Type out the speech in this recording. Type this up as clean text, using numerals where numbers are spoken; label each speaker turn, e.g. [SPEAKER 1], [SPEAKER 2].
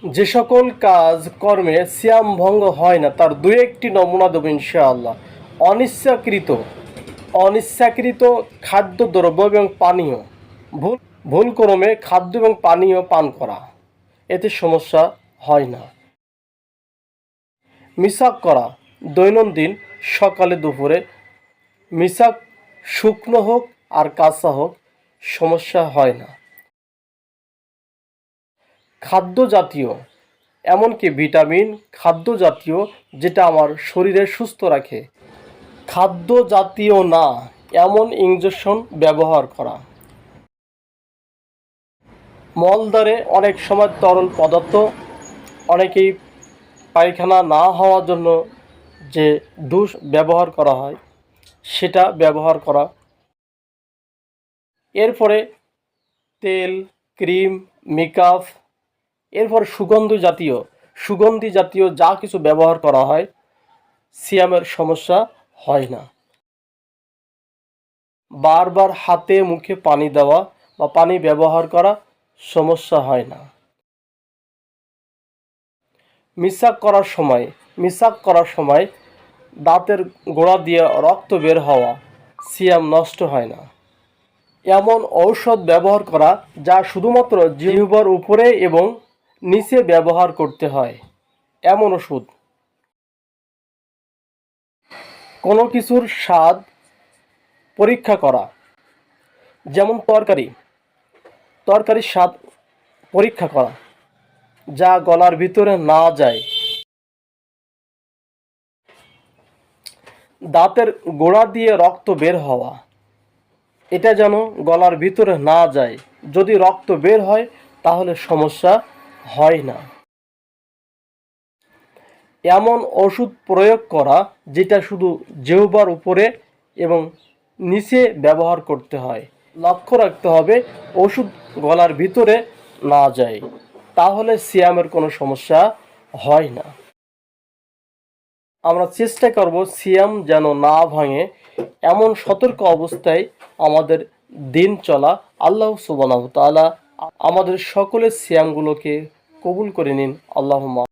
[SPEAKER 1] যে সকল কাজ কর্মে সিয়াম ভঙ্গ হয় না তার দুই একটি নমুনা দেবো ইনশাআল্লাহ। অনিচ্ছাকৃত অনিচ্ছাকৃত খাদ্যদ্রব্য এবং পানীয়, ভুল ভুলক্রমে খাদ্য এবং পানীয় পান করা, এতে সমস্যা হয় না। মিসাক করা, দৈনন্দিন সকালে দুপুরে মিসাক শুকনো হোক আর কাঁচা হোক, সমস্যা হয় না। খাদ্য জাতীয়, এমনকি ভিটামিন খাদ্য জাতীয় যেটা আমার শরীরে সুস্থ রাখে, খাদ্য জাতীয় না এমন ইনজেকশন ব্যবহার করা। মলদ্বারে অনেক সময় তরল পদার্থ, অনেকেই পায়খানা না হওয়ার জন্য যে ডুশ ব্যবহার করা হয় সেটা ব্যবহার করা। এরপরে তেল, ক্রিম, মেকআপ, এরপর সুগন্ধি জাতীয় যা কিছু ব্যবহার করা হয়, সিয়ামের সমস্যা হয় না। বারবার হাতে মুখে পানি দেওয়া বা পানি ব্যবহার করা, সমস্যা হয় না। মিসাক করার সময় দাঁতের গোড়া দিয়ে রক্ত বের হওয়া, সিয়াম নষ্ট হয় না। এমন ঔষধ ব্যবহার করা যা শুধুমাত্র জিহ্বার উপরে এবং নিচে ব্যবহার করতে হয়, এমন ওষুধ। কোনো কিছুর স্বাদ পরীক্ষা করা, যেমন তরকারির স্বাদ পরীক্ষা করা যা গলার ভিতরে না যায়। দাঁতের গোড়া দিয়ে রক্ত বের হওয়া, এটা যেন গলার ভিতরে না যায়। যদি রক্ত বের হয় তাহলে সমস্যা হয় না। এমন ওষুধ প্রয়োগ করা যেটা শুধু জিহ্বার উপরে এবং নিচে ব্যবহার করতে হয়। লক্ষ্য রাখতে হবে ওষুধ গলার ভিতরে না যায়, তাহলে সিয়ামের কোনো সমস্যা হয় না। আমরা চেষ্টা করব সিয়াম যেন না ভাঙে, এমন সতর্ক অবস্থায় আমাদের দিন চলা। আল্লাহ সুবহানাহু ওয়া তাআলা আমাদের সকলের সিয়ামগুলোকে কবুল করে নিন। আল্লাহুম্মা